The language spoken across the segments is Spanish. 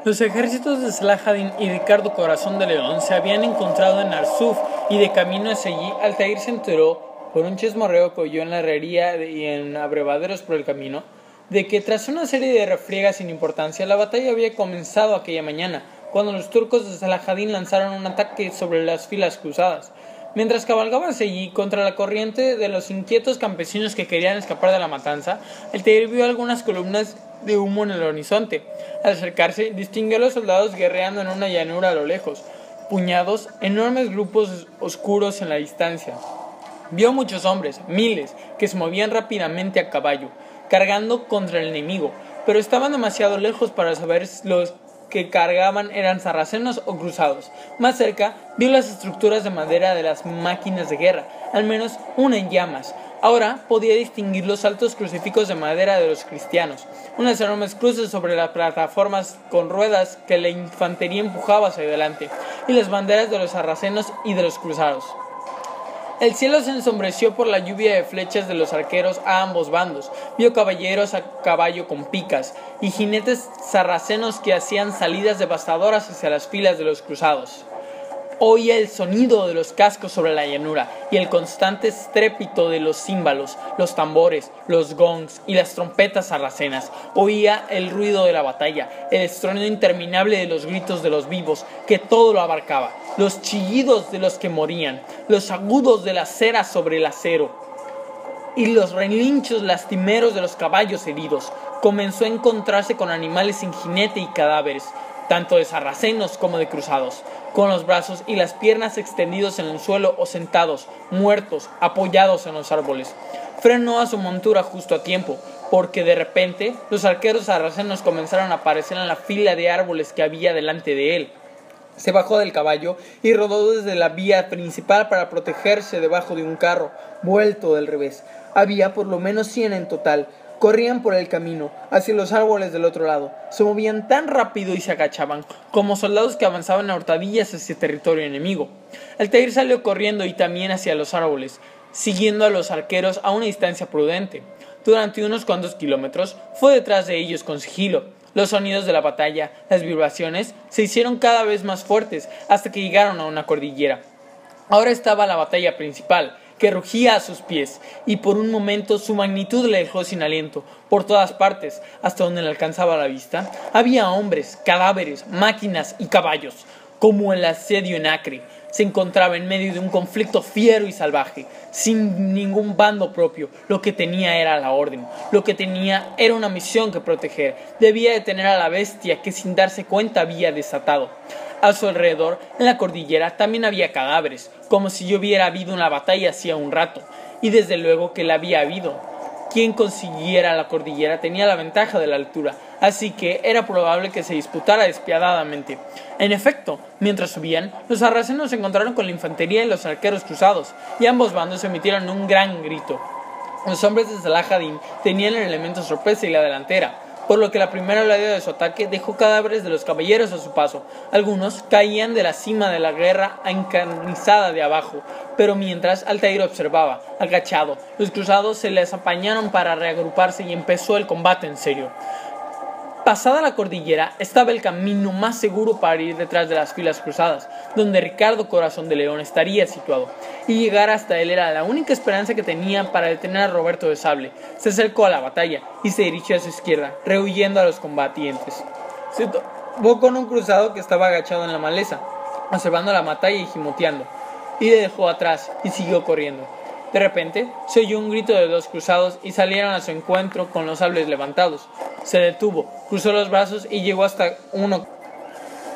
Los ejércitos de Saladin y Ricardo Corazón de León se habían encontrado en Arsuf y de camino hacia allí, Altair se enteró, por un chismorreo que oyó en la herrería y en abrevaderos por el camino, de que tras una serie de refriegas sin importancia, la batalla había comenzado aquella mañana, cuando los turcos de Saladin lanzaron un ataque sobre las filas cruzadas. Mientras cabalgaba hacia allí contra la corriente de los inquietos campesinos que querían escapar de la matanza, Altair vio algunas columnas de humo en el horizonte. Al acercarse, distinguió a los soldados guerreando en una llanura a lo lejos, puñados, enormes grupos oscuros en la distancia. Vio muchos hombres, miles, que se movían rápidamente a caballo, cargando contra el enemigo, pero estaban demasiado lejos para saber si los que cargaban eran sarracenos o cruzados. Más cerca, vio las estructuras de madera de las máquinas de guerra, al menos una en llamas. Ahora podía distinguir los altos crucifijos de madera de los cristianos, unas enormes cruces sobre las plataformas con ruedas que la infantería empujaba hacia adelante, y las banderas de los sarracenos y de los cruzados. El cielo se ensombreció por la lluvia de flechas de los arqueros a ambos bandos. Vio caballeros a caballo con picas y jinetes sarracenos que hacían salidas devastadoras hacia las filas de los cruzados. Oía el sonido de los cascos sobre la llanura y el constante estrépito de los címbalos, los tambores, los gongs y las trompetas sarracenas. Oía el ruido de la batalla, el estruendo interminable de los gritos de los vivos, que todo lo abarcaba, los chillidos de los que morían, los agudos de la cera sobre el acero y los relinchos lastimeros de los caballos heridos. Comenzó a encontrarse con animales sin jinete y cadáveres, tanto de sarracenos como de cruzados, con los brazos y las piernas extendidos en el suelo o sentados, muertos, apoyados en los árboles. Frenó a su montura justo a tiempo, porque de repente los arqueros sarracenos comenzaron a aparecer en la fila de árboles que había delante de él. Se bajó del caballo y rodó desde la vía principal para protegerse debajo de un carro, vuelto del revés. Había por lo menos 100 en total. Corrían por el camino, hacia los árboles del otro lado. Se movían tan rápido y se agachaban, como soldados que avanzaban a hurtadillas hacia territorio enemigo. Altair salió corriendo y también hacia los árboles, siguiendo a los arqueros a una distancia prudente. Durante unos cuantos kilómetros, fue detrás de ellos con sigilo. Los sonidos de la batalla, las vibraciones, se hicieron cada vez más fuertes hasta que llegaron a una cordillera. Ahora estaba la batalla principal, que rugía a sus pies, y por un momento su magnitud le dejó sin aliento. Por todas partes, hasta donde le alcanzaba la vista, había hombres, cadáveres, máquinas y caballos, como el asedio en Acre. Se encontraba en medio de un conflicto fiero y salvaje, sin ningún bando propio. Lo que tenía era la orden, lo que tenía era una misión que proteger. Debía detener a la bestia que sin darse cuenta había desatado. A su alrededor, en la cordillera, también había cadáveres, como si hubiera habido una batalla hacía un rato, y desde luego que la había habido. Quien consiguiera la cordillera tenía la ventaja de la altura, así que era probable que se disputara despiadadamente. En efecto, mientras subían, los sarracenos se encontraron con la infantería y los arqueros cruzados, y ambos bandos emitieron un gran grito. Los hombres de Saladin tenían el elemento sorpresa y la delantera, por lo que la primera oleada de su ataque dejó cadáveres de los caballeros a su paso. Algunos caían de la cima de la guerra encarnizada de abajo, pero mientras Altair observaba, agachado, los cruzados se les apañaron para reagruparse y empezó el combate en serio. Pasada la cordillera estaba el camino más seguro para ir detrás de las filas cruzadas, donde Ricardo Corazón de León estaría situado, y llegar hasta él era la única esperanza que tenía para detener a Roberto de Sable. Se acercó a la batalla y se dirigió a su izquierda, rehuyendo a los combatientes. Se topó con un cruzado que estaba agachado en la maleza, observando la batalla y gimoteando, y le dejó atrás y siguió corriendo. De repente, se oyó un grito de dos cruzados y salieron a su encuentro con los sables levantados. Se detuvo, cruzó los brazos y llegó hasta uno.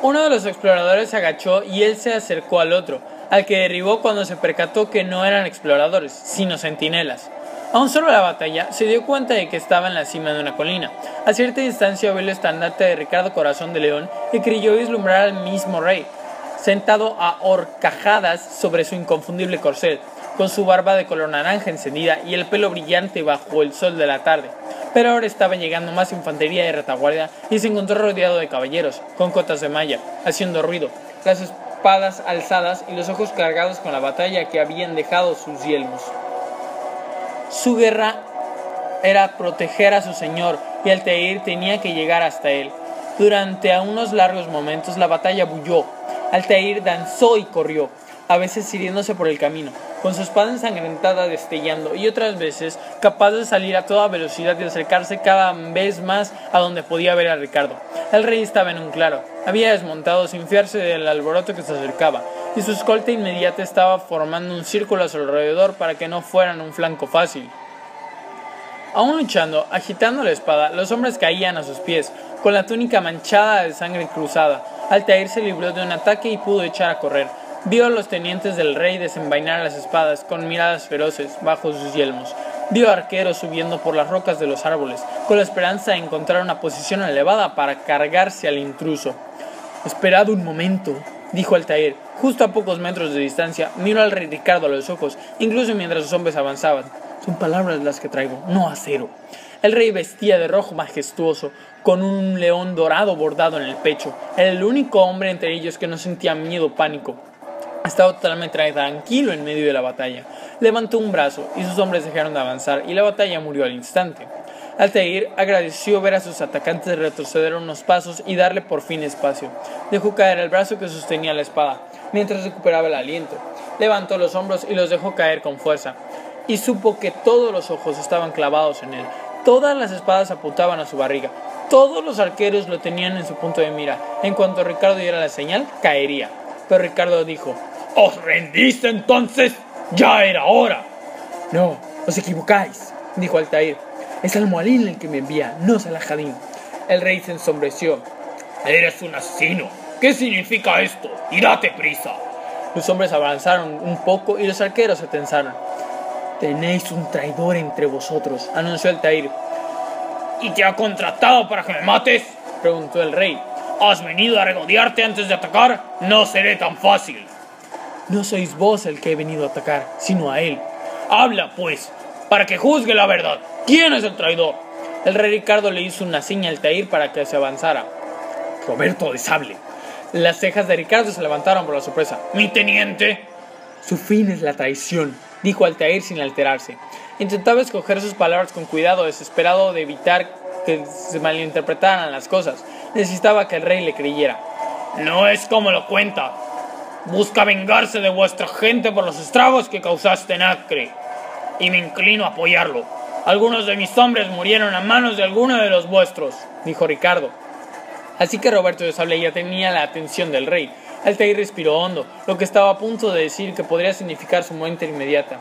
Uno de los exploradores se agachó y él se acercó al otro, al que derribó cuando se percató que no eran exploradores, sino centinelas. Aún solo la batalla, se dio cuenta de que estaba en la cima de una colina. A cierta distancia vio el estandarte de Ricardo Corazón de León y creyó vislumbrar al mismo rey, sentado a horcajadas sobre su inconfundible corcel, con su barba de color naranja encendida y el pelo brillante bajo el sol de la tarde. Pero ahora estaba llegando más infantería de retaguardia y se encontró rodeado de caballeros, con cotas de malla, haciendo ruido, las espadas alzadas y los ojos cargados con la batalla que habían dejado sus yelmos. Su guerra era proteger a su señor y Altair tenía que llegar hasta él. Durante unos largos momentos la batalla bulló. Altair danzó y corrió, a veces hiriéndose por el camino, con su espada ensangrentada destellando, y otras veces capaz de salir a toda velocidad y acercarse cada vez más a donde podía ver a Ricardo. El rey estaba en un claro, había desmontado sin fiarse del alboroto que se acercaba, y su escolta inmediata estaba formando un círculo a su alrededor para que no fueran un flanco fácil. Aún luchando, agitando la espada, los hombres caían a sus pies, con la túnica manchada de sangre cruzada. Altair se libró de un ataque y pudo echar a correr. Vio a los tenientes del rey desenvainar las espadas con miradas feroces bajo sus yelmos. Vio arqueros subiendo por las rocas de los árboles, con la esperanza de encontrar una posición elevada para cargarse al intruso. «Esperad un momento», dijo Altair. Justo a pocos metros de distancia, miró al rey Ricardo a los ojos, incluso mientras sus hombres avanzaban. «Son palabras las que traigo, no acero». El rey vestía de rojo majestuoso, con un león dorado bordado en el pecho. Era el único hombre entre ellos que no sentía miedo o pánico. Estaba totalmente tranquilo en medio de la batalla. Levantó un brazo y sus hombres dejaron de avanzar y la batalla murió al instante. Altair agradeció ver a sus atacantes retroceder unos pasos y darle por fin espacio. Dejó caer el brazo que sostenía la espada, mientras recuperaba el aliento. Levantó los hombros y los dejó caer con fuerza. Y supo que todos los ojos estaban clavados en él. Todas las espadas apuntaban a su barriga. Todos los arqueros lo tenían en su punto de mira. En cuanto Ricardo diera la señal, caería. Pero Ricardo dijo: «¿Os rendís entonces? ¡Ya era hora!». «No, os equivocáis», dijo Altair. «Es Al-Mualim el que me envía, no Salahadin». El rey se ensombreció. «Eres un asesino. ¿Qué significa esto? Y date prisa». Los hombres avanzaron un poco y los arqueros se tensaron. «Tenéis un traidor entre vosotros», anunció Altair. «¿Y te ha contratado para que me mates?», preguntó el rey. «¿Has venido a regodearte antes de atacar? No seré tan fácil». «No sois vos el que he venido a atacar, sino a él». «Habla, pues, para que juzgue la verdad. ¿Quién es el traidor?». El rey Ricardo le hizo una seña a Altair para que se avanzara. «Roberto de Sable». Las cejas de Ricardo se levantaron por la sorpresa. «¿Mi teniente?». «Su fin es la traición», dijo Altair sin alterarse. Intentaba escoger sus palabras con cuidado, desesperado de evitar que se malinterpretaran las cosas. Necesitaba que el rey le creyera. «No es como lo cuenta. Busca vengarse de vuestra gente por los estragos que causaste en Acre, y me inclino a apoyarlo. Algunos de mis hombres murieron a manos de alguno de los vuestros», dijo Ricardo. Así que Roberto de Sable ya tenía la atención del rey. Altair respiró hondo, lo que estaba a punto de decir que podría significar su muerte inmediata.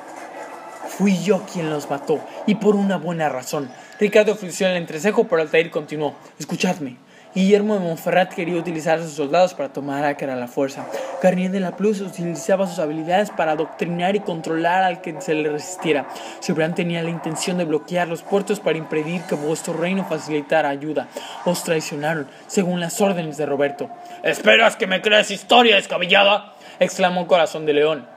«Fui yo quien los mató, y por una buena razón». Ricardo frunció el entrecejo, pero Altair continuó. «Escuchadme. Guillermo de Montferrat quería utilizar a sus soldados para tomar Acre a la fuerza. Garnier de la Plus utilizaba sus habilidades para adoctrinar y controlar al que se le resistiera. Sebran tenía la intención de bloquear los puertos para impedir que vuestro reino facilitara ayuda. Os traicionaron, según las órdenes de Roberto». «¿Esperas que me creas historia descabellada?», exclamó Corazón de León.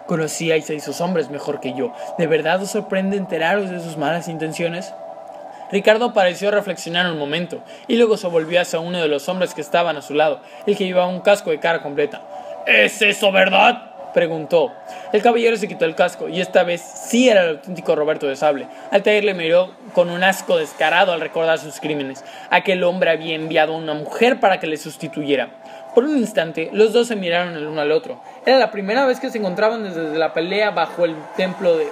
«Conocíais a esos hombres mejor que yo. ¿De verdad os sorprende enteraros de sus malas intenciones?». Ricardo pareció reflexionar un momento, y luego se volvió hacia uno de los hombres que estaban a su lado, el que llevaba un casco de cara completa. «¿Es eso verdad?», preguntó. El caballero se quitó el casco, y esta vez sí era el auténtico Roberto de Sable. Altair le miró con un asco descarado al recordar sus crímenes. Aquel hombre había enviado a una mujer para que le sustituyera. Por un instante, los dos se miraron el uno al otro. Era la primera vez que se encontraban desde la pelea bajo el templo de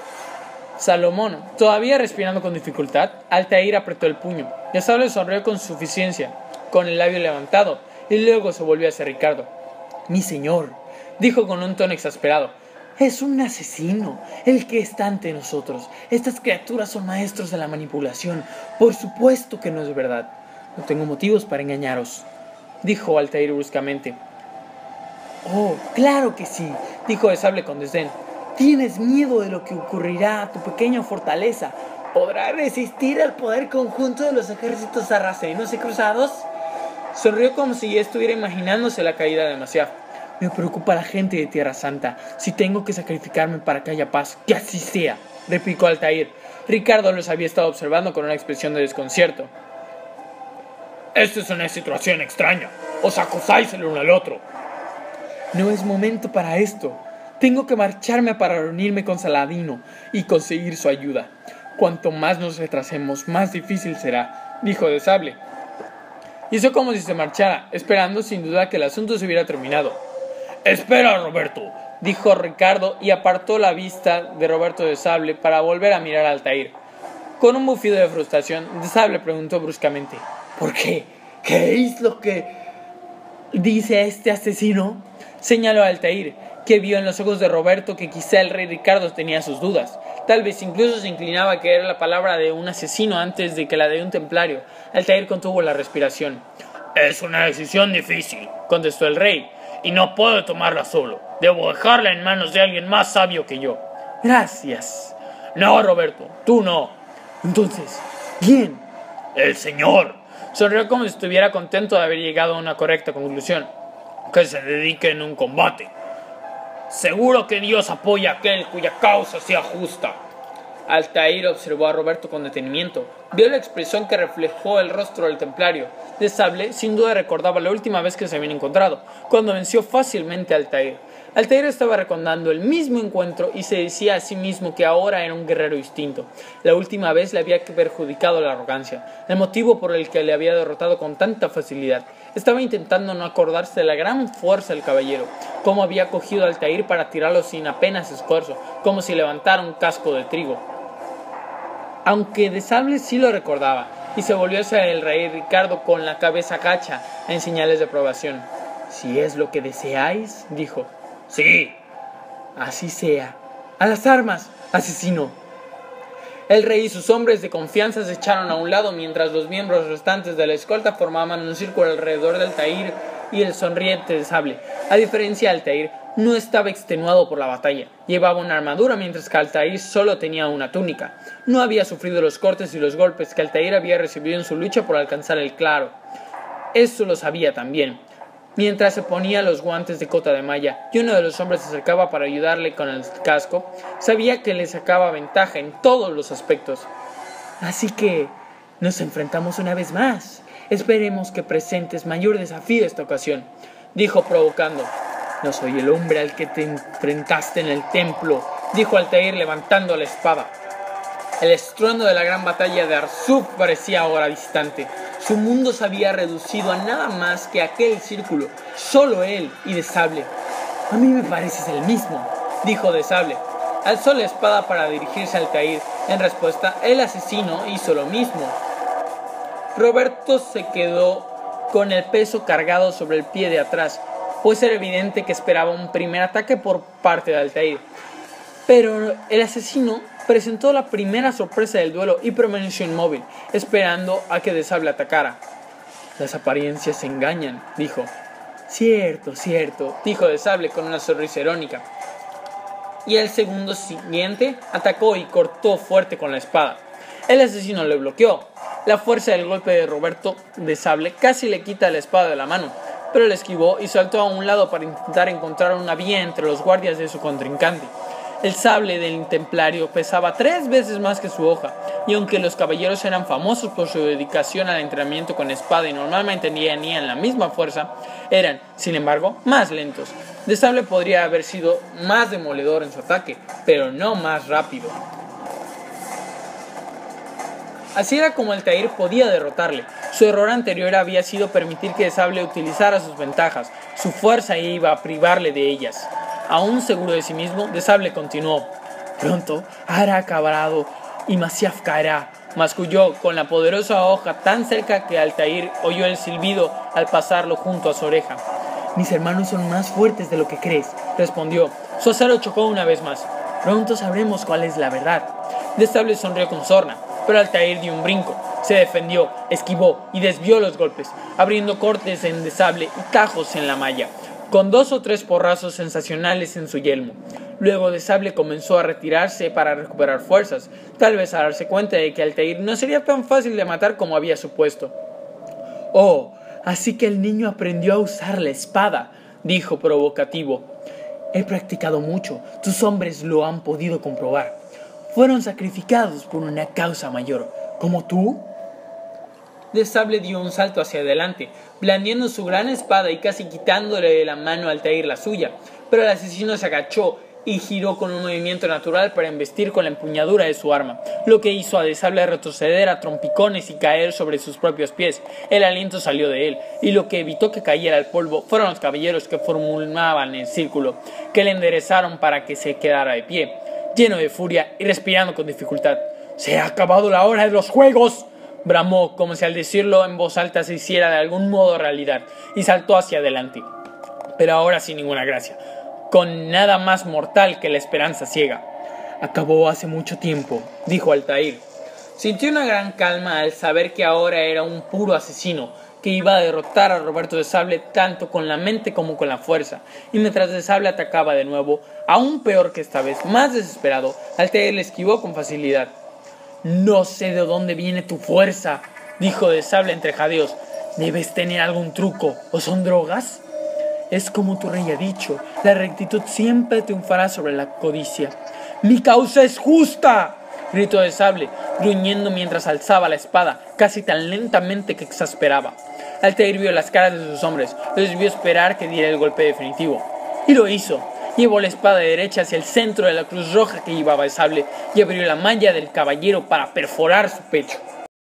Salomón. Todavía respirando con dificultad, Altair apretó el puño. De Sable sonrió con suficiencia, con el labio levantado, y luego se volvió hacia Ricardo. «Mi señor», dijo con un tono exasperado, «es un asesino, el que está ante nosotros. Estas criaturas son maestros de la manipulación. Por supuesto que no es verdad. No tengo motivos para engañaros», dijo Altair bruscamente. «Oh, claro que sí», dijo de Sable con desdén. «Tienes miedo de lo que ocurrirá a tu pequeña fortaleza. ¿Podrá resistir al poder conjunto de los ejércitos sarracenos y cruzados?». Sonrió como si ya estuviera imaginándose la caída de Masyaf. «Me preocupa la gente de Tierra Santa. Si tengo que sacrificarme para que haya paz, que así sea», replicó Altair. Ricardo los había estado observando con una expresión de desconcierto. «Esta es una situación extraña. Os acusáis el uno al otro». «No es momento para esto. Tengo que marcharme para reunirme con Saladino y conseguir su ayuda. Cuanto más nos retrasemos, más difícil será», dijo de Sable. Hizo como si se marchara, esperando sin duda que el asunto se hubiera terminado. «Espera, Roberto», dijo Ricardo y apartó la vista de Roberto de Sable para volver a mirar a Altair. Con un bufido de frustración, de Sable preguntó bruscamente: «¿Por qué? ¿Qué es lo que dice este asesino?». Señaló a Altair, que vio en los ojos de Roberto que quizá el rey Ricardo tenía sus dudas. Tal vez incluso se inclinaba a creer la palabra de un asesino antes de que la de un templario. Altair contuvo la respiración. «Es una decisión difícil», contestó el rey, «y no puedo tomarla solo. Debo dejarla en manos de alguien más sabio que yo». «Gracias». «No, Roberto, tú no». «Entonces, ¿quién?». «El Señor». Sonrió como si estuviera contento de haber llegado a una correcta conclusión. «Que se dedique en un combate. Seguro que Dios apoya a aquel cuya causa sea justa». Altair observó a Roberto con detenimiento. Vio la expresión que reflejó el rostro del templario. De Sable sin duda recordaba la última vez que se habían encontrado, cuando venció fácilmente a Altair. Altair estaba recordando el mismo encuentro y se decía a sí mismo que ahora era un guerrero distinto. La última vez le había perjudicado la arrogancia, el motivo por el que le había derrotado con tanta facilidad. Estaba intentando no acordarse de la gran fuerza del caballero, cómo había cogido a Altair para tirarlo sin apenas esfuerzo, como si levantara un casco de trigo. Aunque de Sable sí lo recordaba, y se volvió hacia el rey Ricardo con la cabeza gacha en señales de aprobación. «Si es lo que deseáis», dijo. «Sí». «Así sea. ¡A las armas, asesino!». El rey y sus hombres de confianza se echaron a un lado mientras los miembros restantes de la escolta formaban un círculo alrededor de Altair y el sonriente de Sable. A diferencia de Altair, no estaba extenuado por la batalla. Llevaba una armadura mientras que Altair solo tenía una túnica. No había sufrido los cortes y los golpes que Altair había recibido en su lucha por alcanzar el claro. Eso lo sabía también. Mientras se ponía los guantes de cota de malla y uno de los hombres se acercaba para ayudarle con el casco, sabía que le sacaba ventaja en todos los aspectos. «Así que nos enfrentamos una vez más. Esperemos que presentes mayor desafío esta ocasión», dijo provocando. «No soy el hombre al que te enfrentaste en el templo», dijo Altair levantando la espada. El estruendo de la gran batalla de Arsuf parecía ahora distante. Su mundo se había reducido a nada más que aquel círculo, solo él y de Sable. «A mí me pareces el mismo», dijo de Sable. Alzó la espada para dirigirse a Altair. En respuesta, el asesino hizo lo mismo. Roberto se quedó con el peso cargado sobre el pie de atrás, pues era evidente que esperaba un primer ataque por parte de Altair. Pero el asesino presentó la primera sorpresa del duelo y permaneció inmóvil, esperando a que de Sable atacara. «Las apariencias engañan», dijo. «Cierto, cierto», dijo de Sable con una sonrisa irónica. Y el segundo siguiente atacó y cortó fuerte con la espada. El asesino le bloqueó. La fuerza del golpe de Roberto de Sable casi le quita la espada de la mano, pero le esquivó y saltó a un lado para intentar encontrar una vía entre los guardias de su contrincante. El sable del templario pesaba 3 veces más que su hoja, y aunque los caballeros eran famosos por su dedicación al entrenamiento con espada y normalmente tenían la misma fuerza, eran, sin embargo, más lentos. De Sable podría haber sido más demoledor en su ataque, pero no más rápido. Así era como Altair podía derrotarle. Su error anterior había sido permitir que de Sable utilizara sus ventajas. Su fuerza iba a privarle de ellas. Aún seguro de sí mismo, de Sable continuó. «Pronto hará acabado y Masyaf caerá», masculló con la poderosa hoja tan cerca que Altair oyó el silbido al pasarlo junto a su oreja. «Mis hermanos son más fuertes de lo que crees», respondió. Su acero chocó una vez más. «Pronto sabremos cuál es la verdad». De Sable sonrió con sorna, pero Altair dio un brinco. Se defendió, esquivó y desvió los golpes, abriendo cortes en de Sable y tajos en la malla, con 2 o 3 porrazos sensacionales en su yelmo. Luego de Sable comenzó a retirarse para recuperar fuerzas, tal vez a darse cuenta de que Altair no sería tan fácil de matar como había supuesto. «Oh, así que el niño aprendió a usar la espada», dijo provocativo. «He practicado mucho, tus hombres lo han podido comprobar. Fueron sacrificados por una causa mayor, como tú». De Sable dio un salto hacia adelante, blandiendo su gran espada y casi quitándole de la mano a Altair la suya, pero el asesino se agachó y giró con un movimiento natural para embestir con la empuñadura de su arma, lo que hizo a De Sable retroceder a trompicones y caer sobre sus propios pies. El aliento salió de él, y lo que evitó que cayera al polvo fueron los caballeros que formaban el círculo, que le enderezaron para que se quedara de pie, lleno de furia y respirando con dificultad. «¡Se ha acabado la hora de los juegos!», bramó, como si al decirlo en voz alta se hiciera de algún modo realidad, y saltó hacia adelante, pero ahora sin ninguna gracia, con nada más mortal que la esperanza ciega. «Acabó hace mucho tiempo», dijo Altair. Sintió una gran calma al saber que ahora era un puro asesino, que iba a derrotar a Roberto de Sable tanto con la mente como con la fuerza, y mientras de Sable atacaba de nuevo, aún peor que esta vez, más desesperado, Altair le esquivó con facilidad. «No sé de dónde viene tu fuerza», dijo de Sable entre jadeos. «Debes tener algún truco, ¿o son drogas?» «Es como tu rey ha dicho, la rectitud siempre triunfará sobre la codicia». «¡Mi causa es justa!», gritó de Sable, gruñendo mientras alzaba la espada, casi tan lentamente que exasperaba. Altair vio las caras de sus hombres, los vio esperar que diera el golpe definitivo. Y lo hizo. Llevó la espada derecha hacia el centro de la cruz roja que llevaba de Sable y abrió la malla del caballero para perforar su pecho.